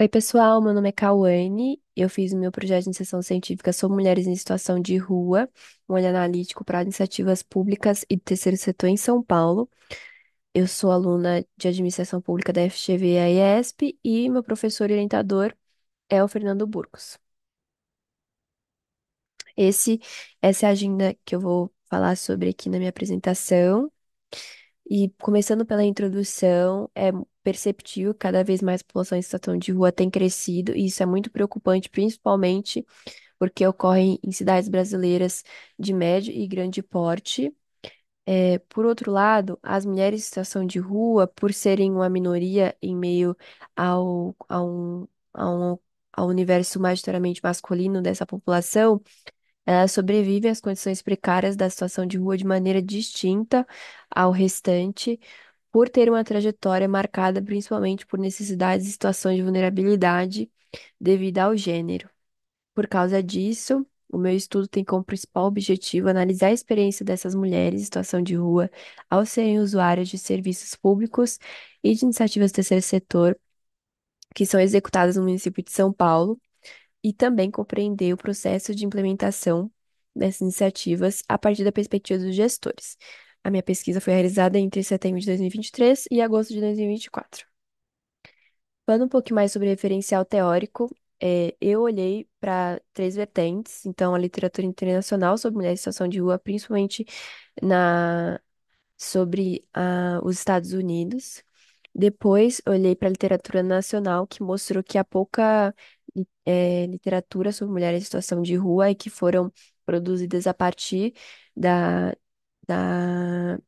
Oi, pessoal, meu nome é Cauane. Eu fiz o meu projeto de iniciação científica sobre mulheres em situação de rua, um olhar analítico para iniciativas públicas e do terceiro setor em São Paulo. Eu sou aluna de administração pública da FGV e a IESP e meu professor e orientador é o Fernando Burgos. Esse, essa é a agenda que eu vou falar sobre aqui na minha apresentação. E começando pela introdução, é perceptível que cada vez mais a população em situação de rua tem crescido, e isso é muito preocupante, principalmente porque ocorrem em cidades brasileiras de médio e grande porte. Por outro lado, as mulheres em situação de rua, por serem uma minoria em meio ao, a um, a um, ao universo majoritariamente masculino dessa população, elas sobrevivem às condições precárias da situação de rua de maneira distinta ao restante, por ter uma trajetória marcada principalmente por necessidades e situações de vulnerabilidade devido ao gênero. Por causa disso, o meu estudo tem como principal objetivo analisar a experiência dessas mulheres em situação de rua ao serem usuárias de serviços públicos e de iniciativas do terceiro setor que são executadas no município de São Paulo e também compreender o processo de implementação dessas iniciativas a partir da perspectiva dos gestores. A minha pesquisa foi realizada entre setembro de 2023 e agosto de 2024. Falando um pouquinho mais sobre referencial teórico, eu olhei para três vertentes. Então, a literatura internacional sobre mulheres em situação de rua, principalmente na, sobre os Estados Unidos. Depois, olhei para a literatura nacional, que mostrou que há pouca literatura sobre mulheres em situação de rua e que foram produzidas a partir da, da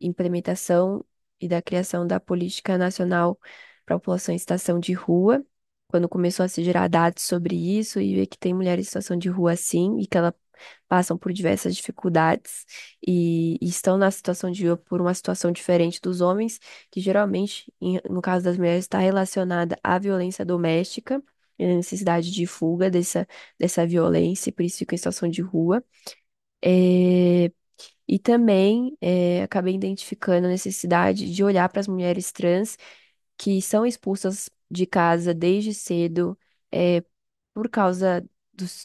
implementação e da criação da Política Nacional para a População em Situação de Rua, quando começou a se gerar dados sobre isso e ver que tem mulheres em situação de rua sim e que elas passam por diversas dificuldades e estão na situação de rua por uma situação diferente dos homens, que geralmente, no caso das mulheres, está relacionada à violência doméstica e a necessidade de fuga dessa violência, e por isso fica em situação de rua. É, e também acabei identificando a necessidade de olhar para as mulheres trans que são expulsas de casa desde cedo, por causa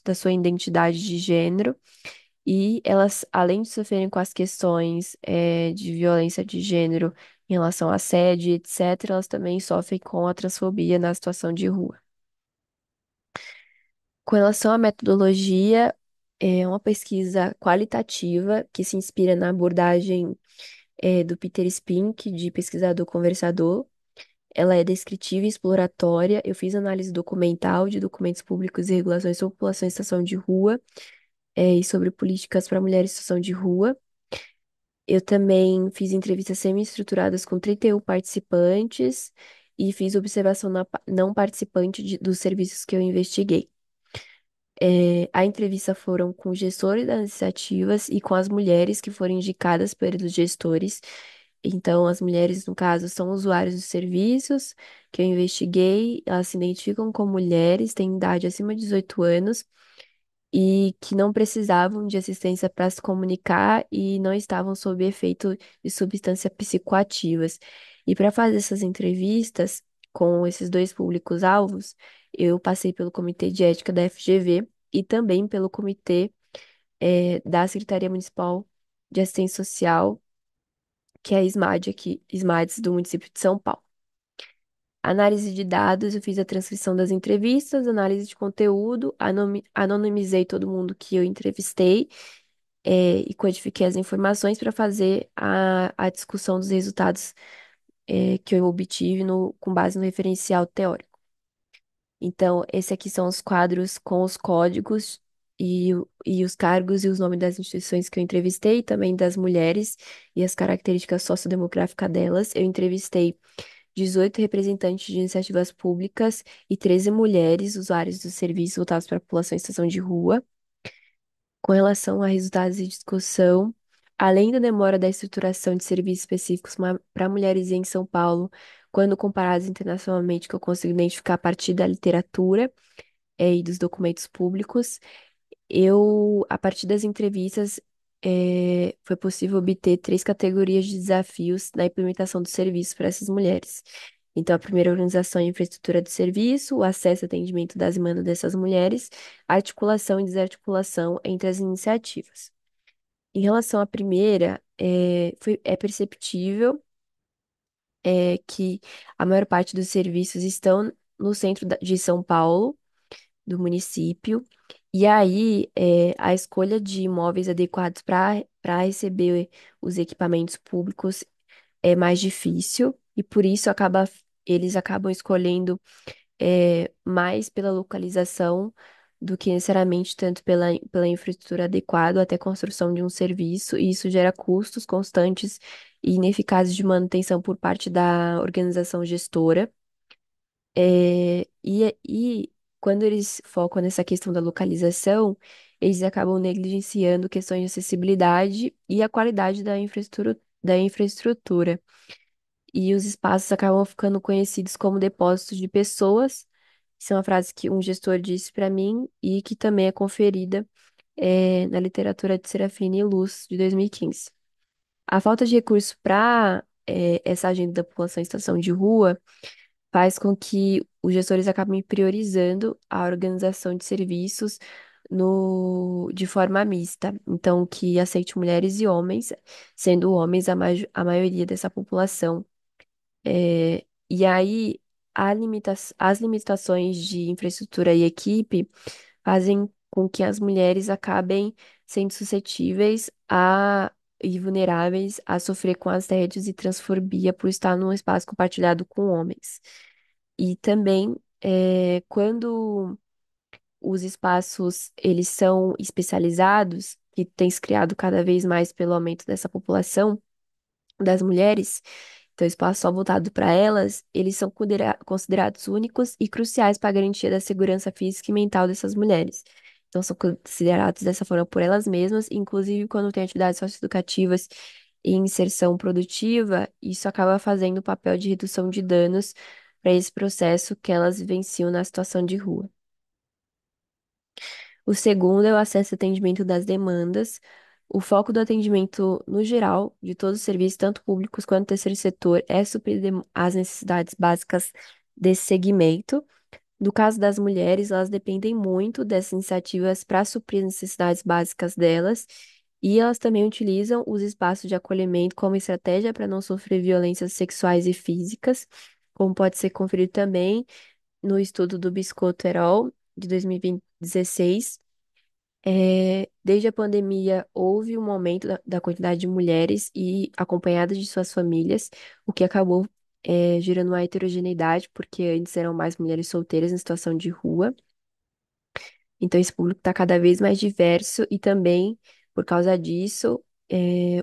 da sua identidade de gênero. E elas, além de sofrerem com as questões, de violência de gênero em relação a assédio, etc., elas também sofrem com a transfobia na situação de rua. Com relação à metodologia, é uma pesquisa qualitativa que se inspira na abordagem do Peter Spink, de pesquisador conversador. Ela é descritiva e exploratória. Eu fiz análise documental de documentos públicos e regulações sobre população em situação de rua, e sobre políticas para mulheres em situação de rua. Eu também fiz entrevistas semi-estruturadas com 31 participantes e fiz observação não participante dos serviços que eu investiguei. A entrevista foram com gestores das iniciativas e com as mulheres que foram indicadas pelos gestores. Então, as mulheres, no caso, são usuários dos serviços que eu investiguei. Elas se identificam como mulheres, têm idade acima de 18 anos e que não precisavam de assistência para se comunicar e não estavam sob efeito de substâncias psicoativas. E para fazer essas entrevistas com esses dois públicos-alvos, eu passei pelo Comitê de Ética da FGV e também pelo Comitê, da Secretaria Municipal de Assistência Social, que é a SMAD aqui, SMADS do município de São Paulo. Análise de dados, eu fiz a transcrição das entrevistas, análise de conteúdo, anonimizei todo mundo que eu entrevistei, e codifiquei as informações para fazer a discussão dos resultados, que eu obtive com base no referencial teórico. Então, esse aqui são os quadros com os códigos e os cargos e os nomes das instituições que eu entrevistei, também das mulheres e as características sociodemográficas delas. Eu entrevistei 18 representantes de iniciativas públicas e 13 mulheres usuários dos serviços voltados para a população em situação de rua. Com relação a resultados de discussão, além da demora da estruturação de serviços específicos para mulheres em São Paulo, quando comparados internacionalmente, que eu consigo identificar a partir da literatura, e dos documentos públicos, a partir das entrevistas, foi possível obter três categorias de desafios na implementação do serviço para essas mulheres. Então, a primeira organização é a infraestrutura de serviço, o acesso e atendimento das demandas dessas mulheres, a articulação e desarticulação entre as iniciativas. Em relação à primeira, é perceptível que a maior parte dos serviços estão no centro de São Paulo, do município, e aí a escolha de imóveis adequados para receber os equipamentos públicos é mais difícil, e por isso eles acabam escolhendo mais pela localização do que necessariamente tanto pela infraestrutura adequada até a construção de um serviço, e isso gera custos constantes e ineficazes de manutenção por parte da organização gestora. E quando eles focam nessa questão da localização, eles acabam negligenciando questões de acessibilidade e a qualidade da infraestrutura. E os espaços acabam ficando conhecidos como depósitos de pessoas. Isso é uma frase que um gestor disse para mim e que também é conferida na literatura de Serafine Luz, de 2015. A falta de recurso para essa agenda da população em situação de rua faz com que os gestores acabem priorizando a organização de serviços de forma mista. Então, que aceite mulheres e homens, sendo homens a maioria dessa população. E aí, as limitações de infraestrutura e equipe fazem com que as mulheres acabem sendo e vulneráveis a sofrer com assédios e transfobia por estar num espaço compartilhado com homens. E também, quando os espaços eles são especializados, que tem se criado cada vez mais pelo aumento dessa população, das mulheres, então espaço só voltado para elas, eles são considerados únicos e cruciais para a garantia da segurança física e mental dessas mulheres. Então são considerados dessa forma por elas mesmas, inclusive quando tem atividades socioeducativas e inserção produtiva, isso acaba fazendo o papel de redução de danos para esse processo que elas vivenciam na situação de rua. O segundo é o acesso e atendimento das demandas. O foco do atendimento, no geral, de todos os serviços, tanto públicos quanto terceiro setor, é suprir as necessidades básicas desse segmento. No caso das mulheres, elas dependem muito dessas iniciativas para suprir as necessidades básicas delas, e elas também utilizam os espaços de acolhimento como estratégia para não sofrer violências sexuais e físicas, como pode ser conferido também no estudo do Biscoto et al. De 2016. Desde a pandemia, houve um aumento da quantidade de mulheres e acompanhadas de suas famílias, o que acabou, gerando uma heterogeneidade, porque antes eram mais mulheres solteiras em situação de rua. Então, esse público está cada vez mais diverso e também, por causa disso,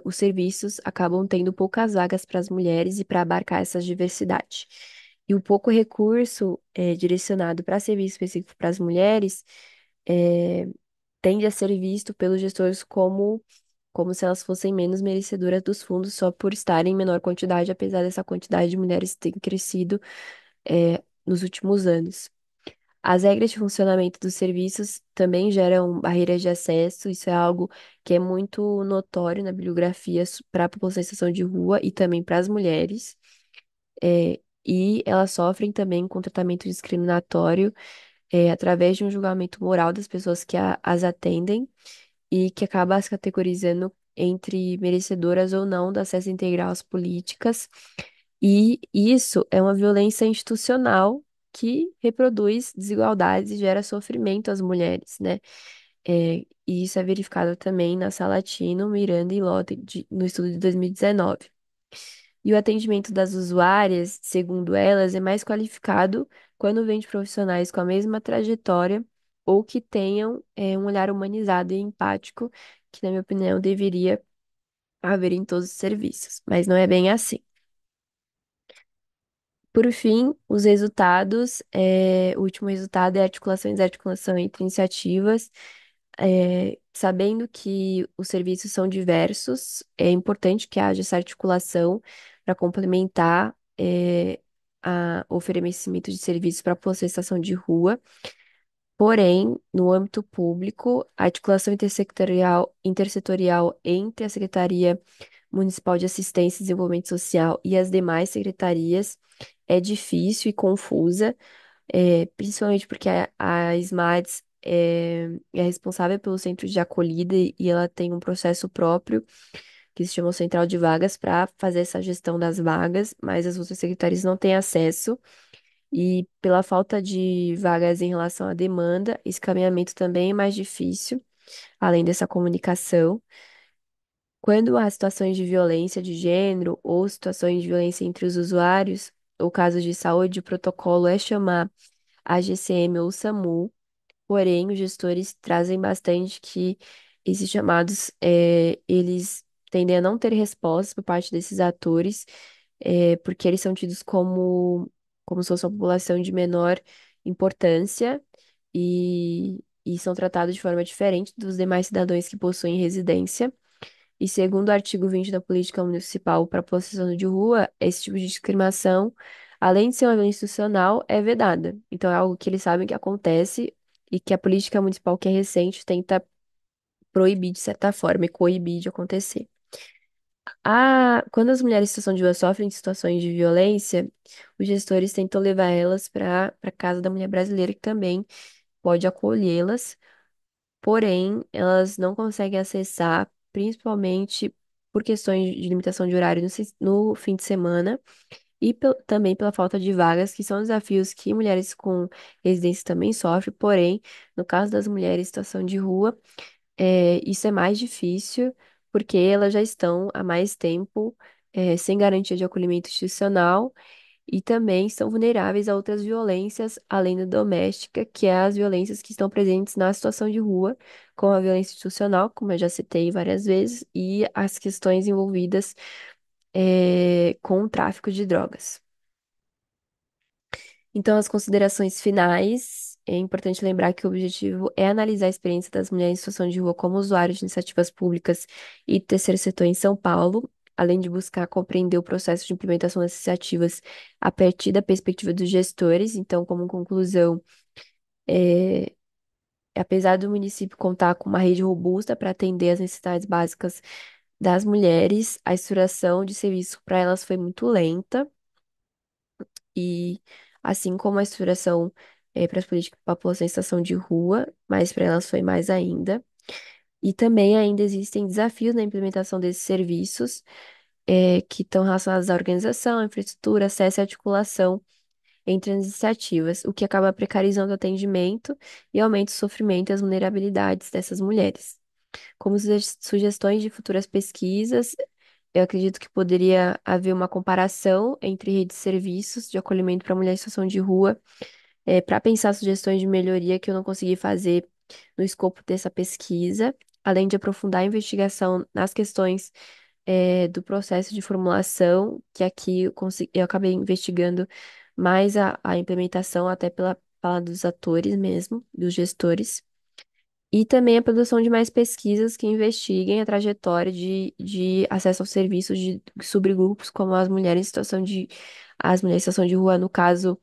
os serviços acabam tendo poucas vagas para as mulheres e para abarcar essa diversidade. E o pouco recurso, direcionado para serviço específico para as mulheres, eh, tende a ser visto pelos gestores como se elas fossem menos merecedoras dos fundos só por estarem em menor quantidade, apesar dessa quantidade de mulheres ter crescido, nos últimos anos. As regras de funcionamento dos serviços também geram barreiras de acesso, isso é algo que é muito notório na bibliografia para a população em situação de rua e também para as mulheres. E elas sofrem também com tratamento discriminatório, através de um julgamento moral das pessoas que as atendem e que acaba as categorizando entre merecedoras ou não do acesso integral às políticas. E isso é uma violência institucional que reproduz desigualdades e gera sofrimento às mulheres, né? E isso é verificado também na Salatino, Miranda e Lott no estudo de 2019. E o atendimento das usuárias, segundo elas, é mais qualificado quando vem de profissionais com a mesma trajetória ou que tenham um olhar humanizado e empático, que, na minha opinião, deveria haver em todos os serviços, mas não é bem assim. Por fim, os resultados, o último resultado é a articulação e desarticulação entre iniciativas. Sabendo que os serviços são diversos, é importante que haja essa articulação para complementar o oferecimento de serviços para a população em situação de rua. Porém, no âmbito público, a articulação intersetorial entre a Secretaria Municipal de Assistência e Desenvolvimento Social e as demais secretarias é difícil e confusa, principalmente porque a SMADS é responsável pelo centro de acolhida e ela tem um processo próprio que se chama Central de Vagas para fazer essa gestão das vagas, mas as outras secretarias não têm acesso. E pela falta de vagas em relação à demanda, esse caminhamento também é mais difícil, além dessa comunicação. Quando há situações de violência de gênero ou situações de violência entre os usuários, ou casos de saúde, o protocolo é chamar a GCM ou o SAMU. Porém, os gestores trazem bastante que esses chamados, eles tendem a não ter respostas por parte desses atores, porque eles são tidos como se fosse uma população de menor importância e são tratados de forma diferente dos demais cidadãos que possuem residência. E segundo o artigo 20 da Política Municipal para a População de Rua, esse tipo de discriminação, além de ser uma violência institucional, é vedada. Então é algo que eles sabem que acontece e que a política municipal, que é recente, tenta proibir de certa forma e coibir de acontecer. Quando as mulheres em situação de rua sofrem de situações de violência, os gestores tentam levar elas para casa da mulher brasileira, que também pode acolhê-las, porém, elas não conseguem acessar, principalmente por questões de limitação de horário no fim de semana e também pela falta de vagas, que são desafios que mulheres com residência também sofrem, porém, no caso das mulheres em situação de rua, isso é mais difícil, porque elas já estão há mais tempo, sem garantia de acolhimento institucional e também estão vulneráveis a outras violências, além da doméstica, que é as violências que estão presentes na situação de rua, como a violência institucional, como eu já citei várias vezes, e as questões envolvidas, com o tráfico de drogas. Então, as considerações finais, é importante lembrar que o objetivo é analisar a experiência das mulheres em situação de rua como usuários de iniciativas públicas e terceiro setor em São Paulo, além de buscar compreender o processo de implementação dessas iniciativas a partir da perspectiva dos gestores. Então, como conclusão, é, apesar do município contar com uma rede robusta para atender as necessidades básicas das mulheres, a estruturação de serviço para elas foi muito lenta. E assim como a estruturação para as políticas para a população em situação de rua, mas para elas foi mais ainda. E também ainda existem desafios na implementação desses serviços, que estão relacionados à organização, infraestrutura, acesso e articulação entre as iniciativas, o que acaba precarizando o atendimento e aumenta o sofrimento e as vulnerabilidades dessas mulheres. Como sugestões de futuras pesquisas, eu acredito que poderia haver uma comparação entre redes de serviços de acolhimento para mulheres em situação de rua, para pensar sugestões de melhoria que eu não consegui fazer no escopo dessa pesquisa, além de aprofundar a investigação nas questões, do processo de formulação, que aqui eu acabei investigando mais a implementação, até pela fala dos atores mesmo, dos gestores. E também a produção de mais pesquisas que investiguem a trajetória de acesso aos serviços de subgrupos, como as mulheres em situação de rua, no caso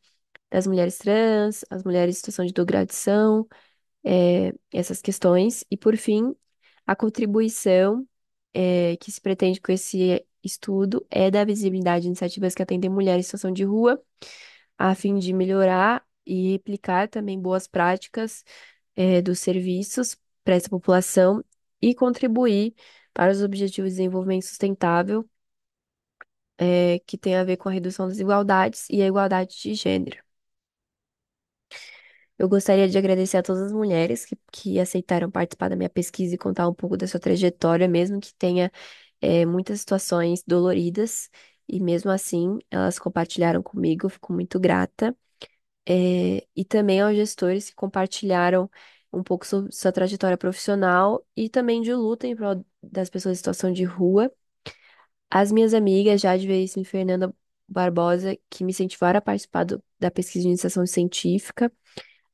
das mulheres trans, as mulheres em situação de drogadição, essas questões. E, por fim, a contribuição, que se pretende com esse estudo é dar visibilidade a iniciativas que atendem mulheres em situação de rua, a fim de melhorar e replicar também boas práticas, dos serviços para essa população e contribuir para os Objetivos de Desenvolvimento Sustentável, que tem a ver com a redução das desigualdades e a igualdade de gênero. Eu gostaria de agradecer a todas as mulheres que aceitaram participar da minha pesquisa e contar um pouco da sua trajetória, mesmo que tenha, muitas situações doloridas, e mesmo assim elas compartilharam comigo, eu fico muito grata. E também aos gestores que compartilharam um pouco sobre sua trajetória profissional e também de luta em prol das pessoas em situação de rua. As minhas amigas, Jade Veríssimo e Fernanda Barbosa, que me incentivaram a participar da pesquisa de iniciação científica.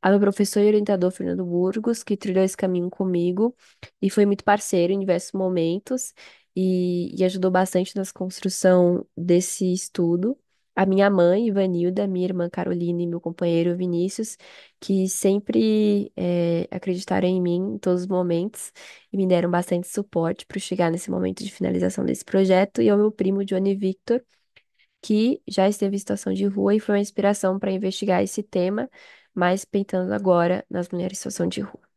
A meu professor e orientador, Fernando Burgos, que trilhou esse caminho comigo e foi muito parceiro em diversos momentos e ajudou bastante na construção desse estudo. a minha mãe, Ivanilda, minha irmã Carolina e meu companheiro Vinícius, que sempre acreditaram em mim em todos os momentos e me deram bastante suporte para chegar nesse momento de finalização desse projeto, e ao meu primo Johnny Victor, que já esteve em situação de rua e foi uma inspiração para investigar esse tema, mas pensando agora nas mulheres em situação de rua.